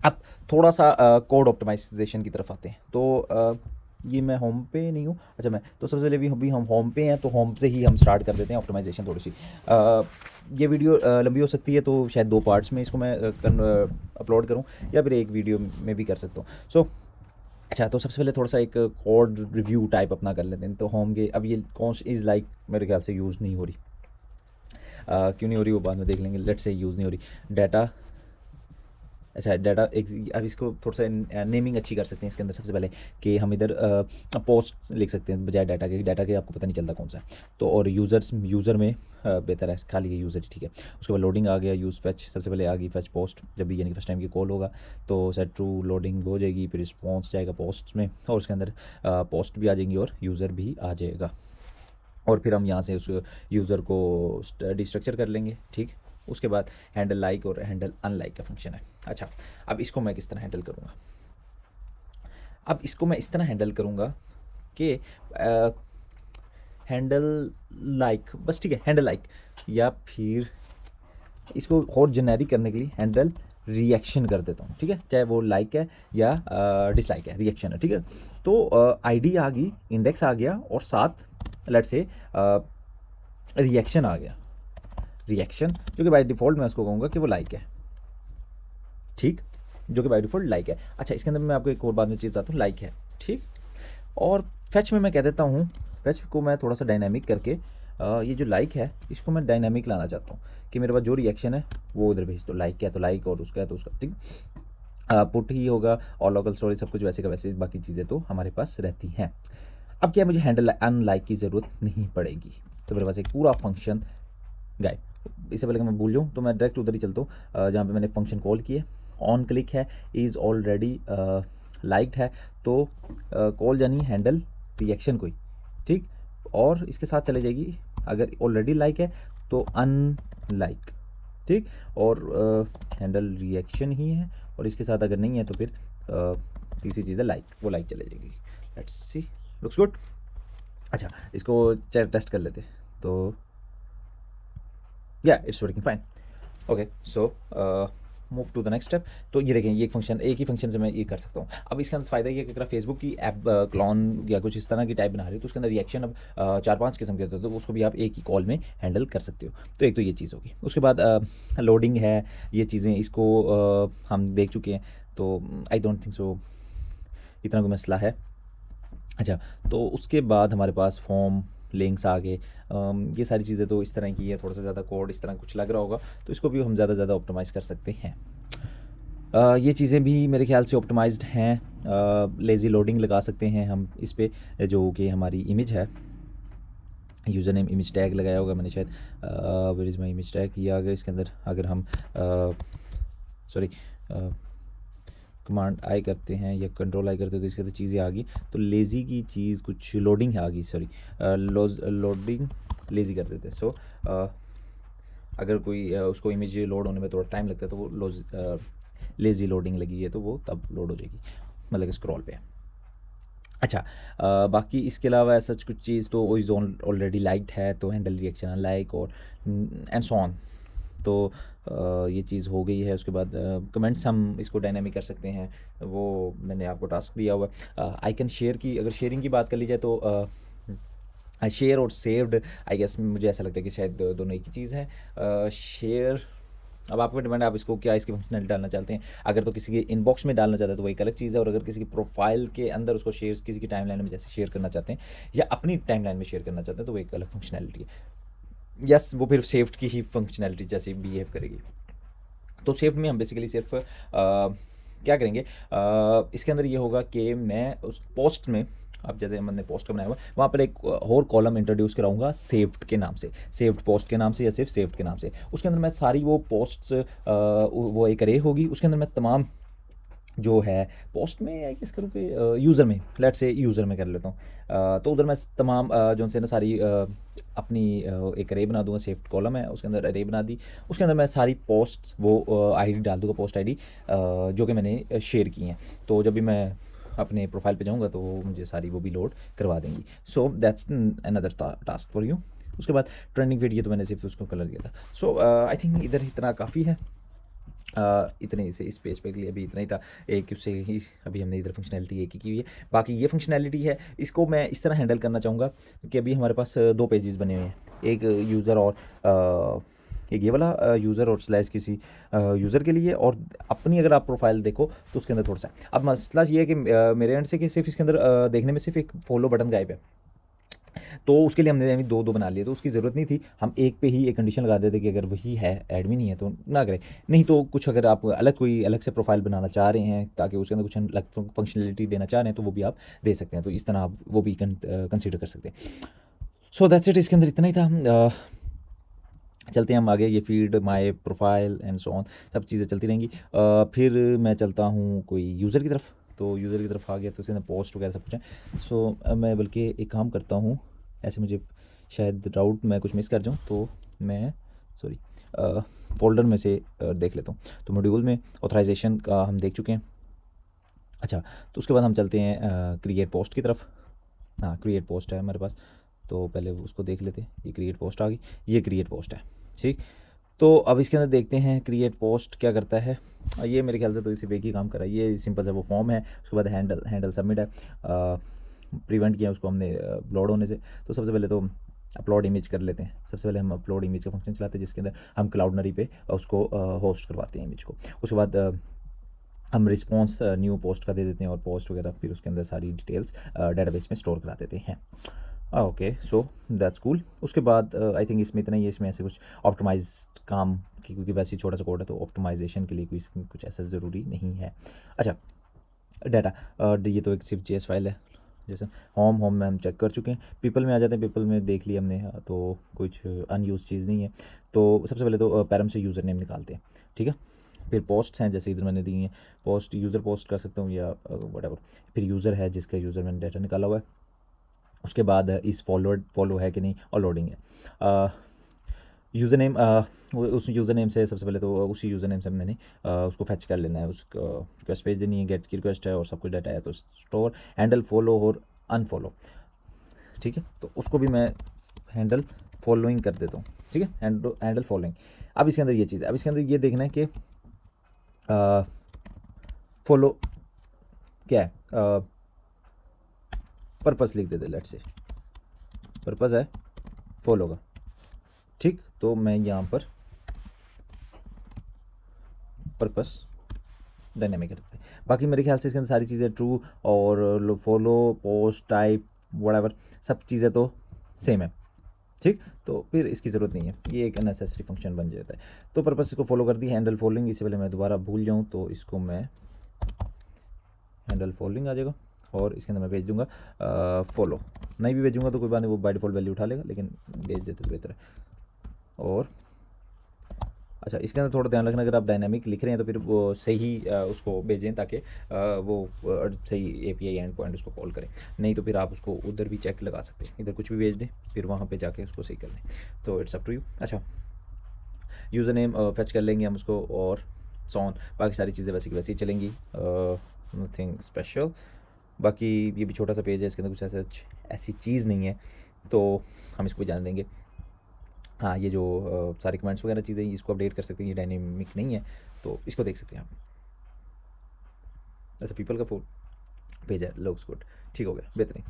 अब थोड़ा सा कोड ऑप्टिमाइजेशन की तरफ आते हैं। तो ये मैं होम पे नहीं हूँ, अच्छा मैं तो सबसे पहले भी हम होम पे हैं, तो होम से ही हम स्टार्ट कर देते हैं ऑप्टिमाइजेशन थोड़ी सी। ये वीडियो लंबी हो सकती है, तो शायद 2 पार्ट्स में इसको मैं अपलोड करूँ, या फिर एक वीडियो में भी कर सकता हूँ। सो अच्छा, तो सबसे पहले थोड़ा सा एक कोड रिव्यू टाइप अपना कर लेते हैं। तो होम के अब ये कौन सी इज़ लाइक मेरे ख्याल से यूज़ नहीं हो रही, क्यों नहीं हो रही वो बाद में देख लेंगे। लेट्स से यूज़ नहीं हो रही डाटा। अच्छा डाटा एक, अब इसको थोड़ा सा नेमिंग अच्छी कर सकते हैं इसके अंदर सबसे पहले, कि हम इधर पोस्ट लिख सकते हैं बजाय डाटा के आपको पता नहीं चलता कौन सा है। तो और यूज़र में बेहतर है खाली ये यूज़र ही ठीक है। उसके बाद लोडिंग आ गया, यूज़ फैच, सबसे पहले आ गई फैच पोस्ट, जब भी यानी कि फर्स्ट टाइम की कॉल होगा तो सेट ट्रू लोडिंग हो जाएगी, फिर रिस्पॉन्स जाएगा पोस्ट में, और उसके अंदर पोस्ट भी आ जाएंगी और यूज़र भी आ जाएगा। और फिर हम यहाँ से उस यूज़र को डिस्ट्रक्चर कर लेंगे, ठीक। उसके बाद हैंडल लाइक और हैंडल अनलाइक का फंक्शन है। अच्छा, अब इसको मैं किस तरह हैंडल करूँगा? अब इसको मैं इस तरह हैंडल करूँगा कि हैंडल लाइक, बस ठीक है, हैंडल लाइक, या फिर इसको और जेनेरिक करने के लिए हैंडल रिएक्शन कर देता हूँ, ठीक है। चाहे वो लाइक है या डिसलाइक है, रिएक्शन है, ठीक है। तो आईडी आ गई, इंडेक्स आ गया, और साथ लेट्स से रिएक्शन आ गया। रिएक्शन जो कि बाय डिफ़ॉल्ट मैं उसको कहूँगा कि वो लाइक है, ठीक, जो कि बाय डिफ़ॉल्ट लाइक है। अच्छा, इसके अंदर मैं आपको एक और बाद में चीज़ बताता हूँ, लाइक है, ठीक। और फैच में मैं कह देता हूँ, फैच को मैं थोड़ा सा डायनामिक करके ये जो लाइक है इसको मैं डायनामिक लाना चाहता हूँ, कि मेरे पास जो रिएक्शन है वो उधर भेज दो, लाइक है तो लाइक, और उसका है तो उसका, ठीक। पुट ही होगा, और लोकल स्टोरेज सब कुछ वैसे का वैसे, बाकी चीज़ें तो हमारे पास रहती हैं। अब क्या, मुझे हैंडल अनलाइक की ज़रूरत नहीं पड़ेगी, तो मेरे पास एक पूरा फंक्शन गायब। इससे पहले कि मैं भूल जाऊँ तो मैं डायरेक्ट उधर ही चलता हूँ जहाँ पे मैंने फंक्शन कॉल किए। ऑन क्लिक है, इज़ ऑलरेडी लाइक्ड है, तो कॉल यानी हैंडल रिएक्शन कोई, ठीक। और इसके साथ चले जाएगी, अगर ऑलरेडी लाइक है तो अनलाइक, ठीक। और हैंडल रिएक्शन ही है, और इसके साथ अगर नहीं है तो फिर तीसरी चीज़ है लाइक, वो लाइक चले जाएगी। Let's see, looks good. अच्छा, इसको टेस्ट कर लेते, तो या it's working fine. Okay, so move to the next step. तो ये देखें, ये एक ही फंक्शन से मैं ये कर सकता हूँ। अब इसका फ़ायदा ये है कि अगर फेसबुक की ऐप क्लॉन या कुछ इस तरह की टाइप बना रही हो, तो उसके अंदर रिएक्शन अब 4-5 किस्म के होते हैं, तो उसको भी आप एक ही कॉल में हैंडल कर सकते हो। तो एक तो ये चीज़ होगी। उसके बाद लोडिंग है, ये चीज़ें, इसको हम देख चुके हैं, तो आई डोंट थिंक सो इतना कोई मसला है। अच्छा, तो उसके बाद हमारे पास फॉर्म लिंक्स आ गए। ये सारी चीज़ें तो इस तरह की है, थोड़ा सा ज़्यादा कोड इस तरह कुछ लग रहा होगा, तो इसको भी हम ज़्यादा से ज़्यादा ऑप्टिमाइज़ कर सकते हैं। ये चीज़ें भी मेरे ख्याल से ऑप्टिमाइज्ड हैं। लेज़ी लोडिंग लगा सकते हैं हम इस पे, जो कि हमारी इमेज है, यूज़र नेम इमेज टैग लगाया होगा मैंने शायद, where is my image tag, ये आ गया इसके अंदर। अगर हम सॉरी कमांड आई करते हैं या कंट्रोल आई करते हैं तो इसके अंदर चीज़ें आ गई। तो लेज़ी की चीज़ कुछ लोडिंग है आ गई, सॉरी लोडिंग लेज़ी कर देते हैं। सो अगर कोई उसको इमेज लोड होने में थोड़ा टाइम लगता है, तो वो लेज़ी लोडिंग लगी है, तो वो तब लोड हो जाएगी, मतलब कि स्क्रॉल पे है। अच्छा, बाकी इसके अलावा ऐसा कुछ चीज़ तो इज़ ऑलरेडी लाइक्ड है, तो हैंडल रिएक्शन लाइक और एंड सो ऑन। तो ये चीज़ हो गई है। उसके बाद कमेंट्स हम इसको डायनामिक कर सकते हैं, वो मैंने आपको टास्क दिया हुआ है। आइकन शेयर की, अगर शेयरिंग की बात कर ली जाए तो शेयर और सेव्ड, आई गेस मुझे ऐसा लगता है कि शायद दोनों एक ही चीज़ है। शेयर, अब आप पे डिपेंड है आप इसको क्या इसकी फंक्शनलिटी डालना चाहते हैं। अगर तो किसी के इनबॉक्स में डालना चाहते हैं तो वो एक अलग चीज़ है, और अगर किसी की प्रोफाइल के अंदर उसको शेयर, किसी की टाइमलाइन में जैसे शेयर करना चाहते हैं या अपनी टाइमलाइन में शेयर करना चाहते हैं, तो वो एक अलग फंक्शनैलिटी है। यस, वो फिर सेव्ड की ही फंक्शनैलिटी जैसे बिहेव करेगी। तो सेव्ड में हम बेसिकली सिर्फ क्या करेंगे, इसके अंदर ये होगा कि मैं उस पोस्ट में, अब जैसे मैंने पोस्ट का बनाया हुआ, वहाँ पर एक और कॉलम इंट्रोड्यूस कराऊंगा सेव्ड के नाम से, सेव्ड पोस्ट के नाम से, या सिर्फ सेव्ड के नाम से। उसके अंदर मैं सारी वो पोस्ट्स, वो एक अरे होगी, उसके अंदर मैं तमाम जो है पोस्ट में, आई गेस करूँ कि यूज़र में, लेट से यूज़र में कर लेता हूँ। तो उधर मैं तमाम जो उनसे ना सारी अपनी एक अरे बना दूंगा, सेव्ड कॉलम है उसके अंदर अरे बना दी, उसके अंदर मैं सारी पोस्ट्स वो आईडी डाल दूंगा, पोस्ट आईडी जो कि मैंने शेयर की हैं। तो जब भी मैं अपने प्रोफाइल पे जाऊंगा तो मुझे सारी वो भी लोड करवा देंगी। So that's another task for you. उसके बाद ट्रेंडिंग वीडियो, तो मैंने सिर्फ उसको कलर दिया था। सो आई थिंक इधर इतना काफ़ी है। इतने से इस पेज पे के लिए अभी इतना ही था। एक उससे ही अभी हमने इधर फंक्शनैलिटी एक ही की हुई है। बाकी ये फंक्शनैलिटी है, इसको मैं इस तरह हैंडल करना चाहूँगा कि अभी हमारे पास 2 पेजेस बने हुए हैं, एक यूज़र और एक ये वाला यूज़र और स्लैश किसी यूज़र के लिए, और अपनी अगर आप प्रोफाइल देखो तो उसके अंदर थोड़ा सा। अब मसला ये है कि मेरे एंड से कि सिर्फ इसके अंदर देखने में सिर्फ एक फॉलो बटन गायब है, तो उसके लिए हमने दो दो बना लिए, तो उसकी ज़रूरत नहीं थी। हम एक पे ही एक कंडीशन लगा देते कि अगर वही है एडमिन ही है तो ना करें, नहीं तो कुछ अगर आप कोई अलग से प्रोफाइल बनाना चाह रहे हैं ताकि उसके अंदर कुछ अलग फंक्शनलिटी देना चाह रहे हैं तो वो भी आप दे सकते हैं, तो इस तरह आप वो भी कंसिडर कर सकते हैं। सो दैट्स इट, इसके अंदर इतना ही था। चलते हैं हम आगे, ये feed my profile and so on सब चीज़ें चलती रहेंगी। फिर मैं चलता हूँ कोई यूज़र की तरफ, तो यूज़र की तरफ आ गया तो उसके अंदर पोस्ट वगैरह सब कुछ है। सो मैं बल्कि एक काम करता हूँ, ऐसे मुझे शायद डाउट मैं कुछ मिस कर जाऊँ, तो मैं सॉरी फोल्डर में से देख लेता हूँ। तो मॉड्यूल में ऑथराइजेशन का हम देख चुके हैं। अच्छा, तो उसके बाद हम चलते हैं क्रिएट पोस्ट की तरफ। हाँ, क्रिएट पोस्ट है हमारे पास, तो पहले उसको देख लेते हैं। ये क्रिएट पोस्ट आ गई, ये क्रिएट पोस्ट है, ठीक। तो अब इसके अंदर देखते हैं क्रिएट पोस्ट क्या करता है। ये मेरे ख्याल से तो इसी पे ही काम कर रहा है। ये सिंपल सा वो फॉर्म है, उसके बाद हैंडल सबमिट है, प्रिवेंट किया उसको हमने अपलोड होने से। तो सबसे पहले तो अपलोड इमेज कर लेते हैं। सबसे पहले हम अपलोड इमेज का फंक्शन चलाते हैं, जिसके अंदर हम क्लाउडनरी पे उसको होस्ट करवाते हैं इमेज को। उसके बाद हम रिस्पॉन्स न्यू पोस्ट का दे देते हैं और पोस्ट वगैरह, फिर उसके अंदर सारी डिटेल्स डेटाबेस में स्टोर करा देते हैं। Okay, so that's cool. उसके बाद आई थिंक इसमें इतना ही है। इसमें ऐसे कुछ ऑप्टिमाइज काम की, क्योंकि वैसे ही छोटा सा कोड है तो ऑप्टिमाइजेशन के लिए कुछ ऐसा ज़रूरी नहीं है। अच्छा, डाटा, ये तो एक सिर्फ जेएस फाइल है। जैसे होम में हम चेक कर चुके हैं। पीपल में आ जाते हैं, पीपल में देख लिया हमने, तो कुछ अनयूज चीज़ नहीं है। तो सबसे पहले तो पैरम से यूज़र नेम निकालते हैं, ठीक है। फिर पोस्ट्स हैं, जैसे इधर मैंने दी हैं पोस्ट, यूज़र पोस्ट कर सकता हूँ या वट। फिर यूज़र है जिसका यूज़र मैंने डाटा निकाला हुआ है। उसके बाद इस फॉलो है कि नहीं, और लोडिंग है। यूज़र नेम, उस यूज़र नेम से सबसे पहले तो उसी यूज़र नेम से मैंने उसको फैच कर लेना है, उसको रिक्वेस्ट भेज देनी है, गेट की रिक्वेस्ट है और सब कुछ डाटा है, तो स्टोर हैंडल फॉलो और अनफॉलो, ठीक है। तो उसको भी मैं हैंडल फॉलोइंग कर देता हूँ, ठीक है, हैंडल फॉलोइंग। अब इसके अंदर ये चीज़ है, अब इसके अंदर ये देखना है कि फॉलो क्या है, पर्पस लिख देते, लेट्स से पर्पस है फॉलो का, ठीक। तो मैं यहाँ पर पर्पस डायनेमिक रखते हैं। बाकी मेरे ख्याल से इसके अंदर सारी चीज़ें ट्रू और फॉलो पोस्ट टाइप व्हाटएवर सब चीज़ें तो सेम है, ठीक। तो फिर इसकी ज़रूरत नहीं है, ये एक अननेसेसरी फंक्शन बन जाता है। तो पर्पस को फॉलो कर दी, हैंडल फॉलोइंग। इससे पहले मैं दोबारा भूल जाऊँ तो इसको मैं हैंडल फॉलोइंग आ जाएगा और इसके अंदर मैं भेज दूंगा फॉलो। नहीं भी भेजूंगा तो कोई बात नहीं, वो बाय डिफ़ॉल्ट वैल्यू उठा लेगा, लेकिन भेज देते तो बेहतर है। और अच्छा, इसके अंदर थोड़ा ध्यान रखना, अगर आप डायनामिक लिख रहे हैं तो फिर वो सही उसको भेजें ताकि वो सही एपीआई एंड पॉइंट उसको कॉल करें। नहीं तो फिर आप उसको उधर भी चेक लगा सकते हैं, इधर कुछ भी भेज दें फिर वहाँ पे जाके उसको सही कर लें, तो इट्स अप टू यू। अच्छा, यूज़र नेम फैच कर लेंगे हम उसको, और सॉन बाकी सारी चीज़ें वैसे की वैसी चलेंगी, नथिंग स्पेशल। बाकी ये भी छोटा सा पेज है, इसके अंदर कुछ ऐसी चीज़ नहीं है, तो हम इसको भी जान देंगे। हाँ, ये जो सारे कमेंट्स वगैरह चीज़ें इसको अपडेट कर सकते हैं, ये डायनेमिक नहीं है, तो इसको देख सकते हैं आप। अच्छा, पीपल का फोन पेज है, लुक्स गुड, ठीक हो गया, बेहतरीन।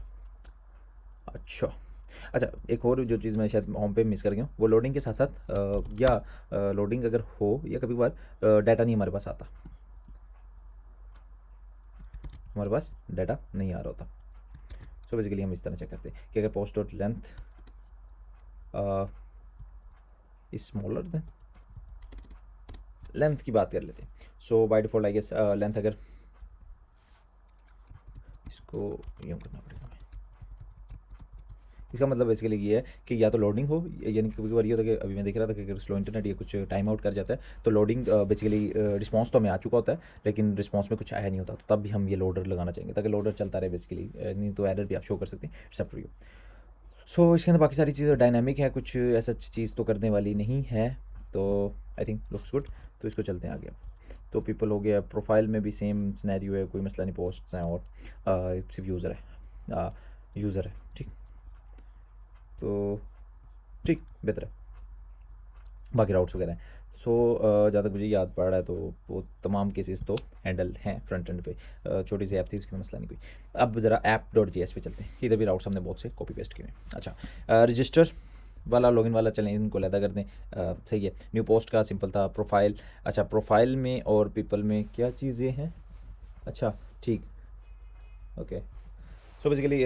अच्छा, एक और जो चीज़ मैं शायद होम पे मिस कर गया हूँ, वो लोडिंग के साथ साथ या लोडिंग अगर हो या कभी बार डाटा नहीं हमारे पास आता, हमारे पास डाटा नहीं आ रहा होता। सो बेसिकली हम इस तरह चेक करते हैं कि अगर post dot length smaller than, length की बात कर लेते हैं। So by default I guess length, अगर इसको यूँ करना पड़ेगा, इसका मतलब बेसिकली ये है कि या तो लोडिंग हो, यानी कभी कभी ये होता है कि अभी मैं देख रहा था कि अगर स्लो इंटरनेट या कुछ टाइम आउट कर जाता है तो लोडिंग बेसिकली रिस्पांस तो हमें आ चुका होता है लेकिन रिस्पांस में कुछ आया नहीं होता, तो तब भी हम ये लोडर लगाना चाहेंगे ताकि लोडर चलता रहे बेसिकली, नहीं तो एरर भी आप शो कर सकते हैं। It's up to you. So इसके अंदर बाकी सारी चीज़ें डायनामिक है, कुछ ऐसा चीज़ तो करने वाली नहीं है, तो आई थिंक लुक्स गुड। तो इसको चलते हैं आगे। तो पीपल हो गया, प्रोफाइल में भी सेम सिनेरियो है, कोई मसला नहीं, पोस्ट हैं और सिर्फ यूज़र है, ठीक। तो ठीक, बेहतर है। बाकी राउट्स वगैरह हैं। सो जहाँ तक मुझे याद पड़ रहा है तो वो तमाम केसेस तो हैंडल हैं फ्रंट एंड पे। छोटी सी ऐप थी, उसकी मसला नहीं कोई। अब ज़रा app.js पे चलते हैं। इधर भी राउट्स हमने बहुत से कॉपी पेस्ट किए हैं। अच्छा, रजिस्टर वाला, लॉगिन वाला चलें, इनको अलग कर दें। सही है। न्यू पोस्ट का सिंपल था। प्रोफाइल, अच्छा प्रोफाइल में और पीपल में क्या चीज़ें हैं? अच्छा ठीक, ओके। सो बेसिकली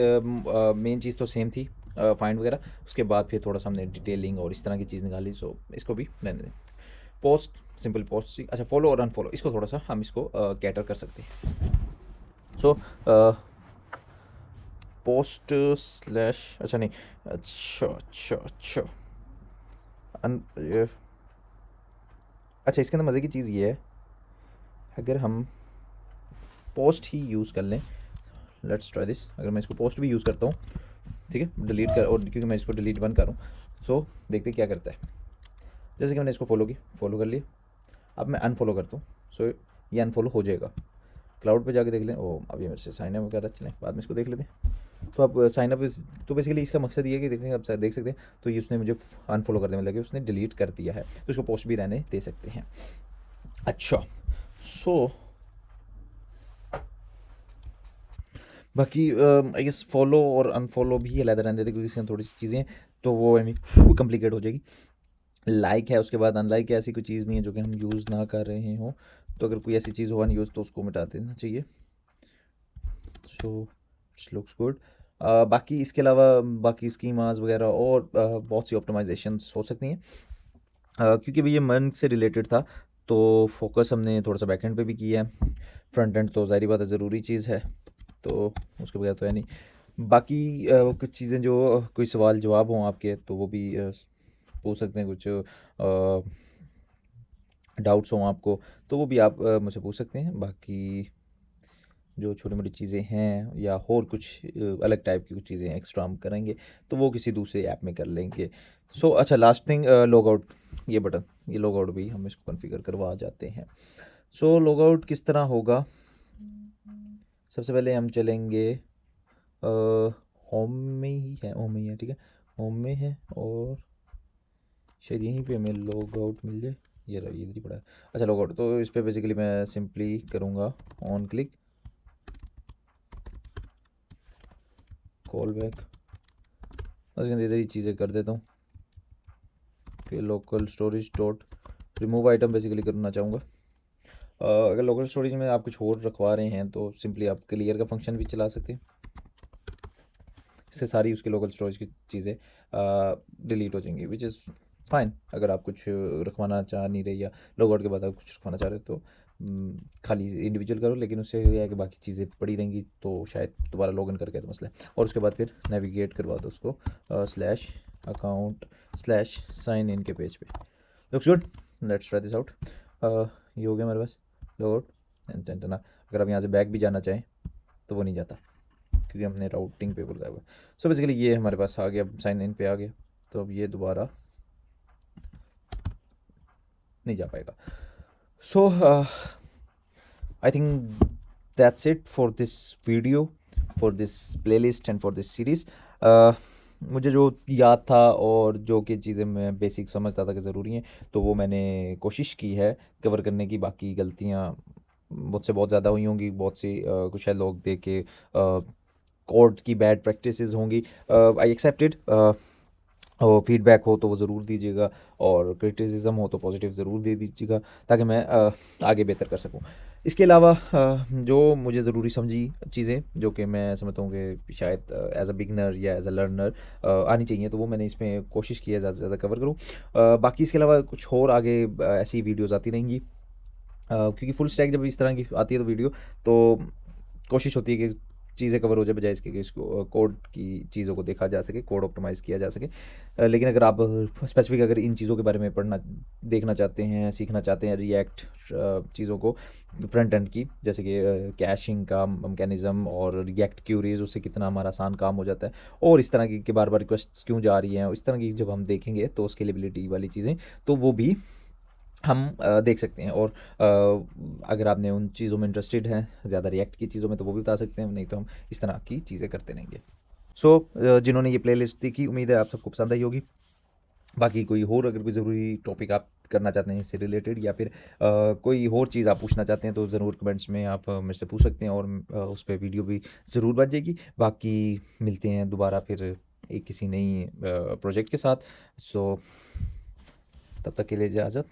मेन चीज़ तो सेम थी, फाइंड वगैरह। उसके बाद फिर थोड़ा सा हमने डिटेलिंग और इस तरह की चीज़ निकाली। सो इसको भी रहने दें। Post, simple post. अच्छा, फॉलो और अनफॉलो, इसको थोड़ा सा हम इसको कैटर कर सकते हैं। सो पोस्ट स्लैश, अच्छा नहीं, अच्छा अच्छा इसके अंदर मज़े की चीज़ ये है, अगर हम पोस्ट ही यूज़ कर लें, लेट्स ट्राई दिस। अगर मैं इसको पोस्ट भी यूज़ करता हूँ, ठीक है, डिलीट कर, और क्योंकि मैं इसको डिलीट वन करूँ, सो देखते क्या करता है। जैसे कि मैंने इसको फॉलो कर लिया, अब मैं अनफॉलो करता हूँ, सो ये अनफॉलो हो जाएगा। क्लाउड पे जाके देख लें। ओ, अब ये मेरे से साइन अप वगैरह चलें, बाद में इसको देख लेते हैं। तो अब साइन अप, तो बेसिकली इसका मकसद ये है कि देखें, अब देख सकते हैं, तो ये उसने मुझे अनफॉलो करने में लगे, उसने डिलीट कर दिया है, तो इसको पोस्ट भी रहने दे सकते हैं। अच्छा, सो बाकी आई गेस फॉलो और अनफॉलो भी अलग रहने देते, क्योंकि इसमें थोड़ी सी चीज़ें तो वो कम्प्लिकेट हो जाएगी। लाइक है, उसके बाद अनलाइक है, ऐसी कोई चीज़ नहीं है जो कि हम यूज़ ना कर रहे हों। तो अगर कोई ऐसी चीज़ हो अनयूज़ तो उसको मिटा देना चाहिए। So it's looks good. बाकी इसके अलावा बाकी स्कीमास वगैरह और बहुत सी ऑप्टिमाइजेशंस हो सकती हैं। क्योंकि भाई ये मन से रिलेटेड था, तो फोकस हमने थोड़ा सा बैक एंड पे भी किया है। फ्रंट एंड तो ज़ाहिर बात है ज़रूरी चीज़ है, तो उसके बगैर तो है नहीं। बाकी कुछ चीज़ें जो कोई सवाल जवाब हों आपके, तो वो भी पूछ सकते हैं। कुछ डाउट्स हों आपको, तो वो भी आप मुझसे पूछ सकते हैं। बाकी जो छोटी मोटी चीज़ें हैं या और कुछ अलग टाइप की कुछ चीज़ें एक्स्ट्रा हम करेंगे, तो वो किसी दूसरे ऐप में कर लेंगे। सो अच्छा, लास्ट थिंग, लॉग आउट, ये बटन, ये लॉग आउट भी हम इसको कॉन्फ़िगर करवा जाते हैं। सो लॉग आउट किस तरह होगा? सबसे पहले हम चलेंगे, होम में ही है, होम में ही है, ठीक है, होम में है, और शायद यहीं पे हमें लॉग आउट मिल जाए। ये रहा, ये पड़ा है। अच्छा, लॉग आउट, तो इस पर बेसिकली मैं सिंपली करूँगा ऑन क्लिक, कॉल बैक, बस इधर ही चीज़ें कर देता हूँ कि local storage dot remove item basically करना चाहूँगा। अगर लोकल स्टोरेज में आप कुछ और रखवा रहे हैं तो सिंपली आप क्लियर का फंक्शन भी चला सकते हैं, इससे सारी उसके लोकल स्टोरेज की चीज़ें डिलीट हो जाएंगी, विच इज़ फाइन। अगर आप कुछ रखवाना चाह नहीं रहे या लॉग आउट के बाद आप कुछ रखवाना चाह रहे हो तो खाली इंडिविजुअल करो, लेकिन उससे यह है कि बाकी चीज़ें पड़ी रहेंगी, तो शायद दोबारा लॉगिन करके तो मसला है। और उसके बाद फिर नेविगेट करवा दो उसको slash account slash sign in के पेज पे। Looks good, let's try this out. ये हो गया हमारे पास लॉग आउट एंड ना। अगर आप यहाँ से बैक भी जाना चाहें तो वो नहीं जाता, क्योंकि हमने राउटिंग पे बुलाया हुआ है। सो बेसिकली ये हमारे पास आ गया, साइन इन पे आ गया, तो अब ये दोबारा नहीं जा पाएगा। So I think that's it for this video, for this playlist and for this series. मुझे जो याद था और जो कि चीज़ें मैं बेसिक समझता था कि ज़रूरी हैं, तो वो मैंने कोशिश की है कवर करने की। बाकी गलतियाँ मुझसे बहुत ज़्यादा हुई होंगी, बहुत सी कुछ है लोग देख के कोड की बैड प्रैक्टिसेस होंगी, आई एक्सेप्टेड। और फीडबैक हो तो वो ज़रूर दीजिएगा, और क्रिटिसिज्म हो तो पॉजिटिव ज़रूर दे दीजिएगा, ताकि मैं आगे बेहतर कर सकूं। इसके अलावा जो मुझे ज़रूरी समझी चीज़ें, जो कि मैं समझता हूँ कि शायद एज अ बिगनर या एज अ लर्नर आनी चाहिए, तो वो मैंने इसमें कोशिश की है ज़्यादा से ज़्यादा कवर करूँ। बाकी इसके अलावा कुछ और आगे ऐसी वीडियोज़ आती रहेंगी, क्योंकि फुल स्टैक जब इस तरह की आती है तो वीडियो, तो कोशिश होती है कि चीज़ें कवर हो जाए, बजाय इसके कि इसको कोड की चीज़ों को देखा जा सके, कोड ऑप्टिमाइज़ किया जा सके। लेकिन अगर आप स्पेसिफिक अगर इन चीज़ों के बारे में पढ़ना, देखना चाहते हैं, सीखना चाहते हैं रिएक्ट चीज़ों को, फ्रंट एंड की, जैसे कि कैशिंग का मैकेनिज़्म और रिएक्ट क्यूरीज, उससे कितना हमारा आसान काम हो जाता है, और इस तरह की बार बार रिक्वेस्ट्स क्यों जा रही हैं, इस तरह की जब हम देखेंगे तो स्केलेबिलिटी वाली चीज़ें, तो वो भी हम देख सकते हैं। और अगर आपने उन चीज़ों में इंटरेस्टेड हैं, ज़्यादा रिएक्ट की चीज़ों में, तो वो भी बता सकते हैं, नहीं तो हम इस तरह की चीज़ें करते रहेंगे। सो जिन्होंने ये प्लेलिस्ट देखी, उम्मीद है आप सबको पसंद आई होगी। बाकी कोई और अगर कोई ज़रूरी टॉपिक आप करना चाहते हैं इससे रिलेटेड, या फिर कोई और चीज़ आप पूछना चाहते हैं तो ज़रूर कमेंट्स में आप मेरे से पूछ सकते हैं, और उस पर वीडियो भी ज़रूर बन जाएगी। बाकी मिलते हैं दोबारा फिर एक किसी नई प्रोजेक्ट के साथ। सो तब तक के लिए इजाज़त।